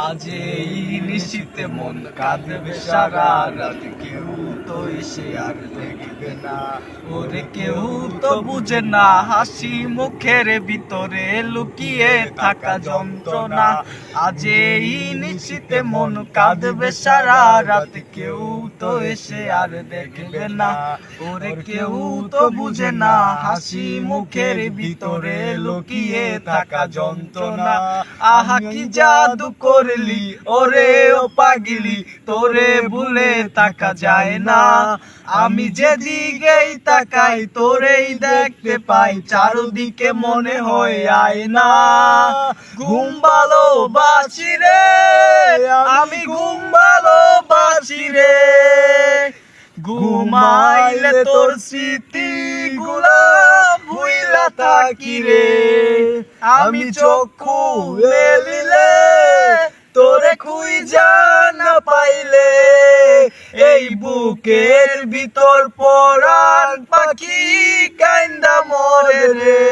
আজ এই নিশীথে মন কাঁদবে সারা রাত, কেউ তো এসে আর দেখবে না। ওরে কেউ তো বুঝে না হাসি মুখের ভিতরে লুকিয়ে থাকা যন্ত্রণা। আজ এই নিশীথে মন কাঁদবে সারা রাত, কেউ তো এসে আর দেখবে না। ওরে কেউ তো বুঝে না হাসি মুখের ভিতরে লুকিয়ে থাকা যন্ত্রণা। আহা কি জাদু করলি ওরে ও পাগলি, তোরে ভুলে থাকা যায় না। আমি যেদিকেই তাকাই তোরেই দেখতে পাই, চারদিকে মনে হয় আয়না। ঘুম ভালোবাসি রে, আমি ঘুম ভালোবাসি রে। ঘুমাইলে তোর স্মৃতি গুলা ভুইলা থাকি রে। আমি চক্ষু মেলিলে তোরে খুঁজা না পাইলে, এই বুকের ভিতর পরাণ পাখি কান্দা মরে রে।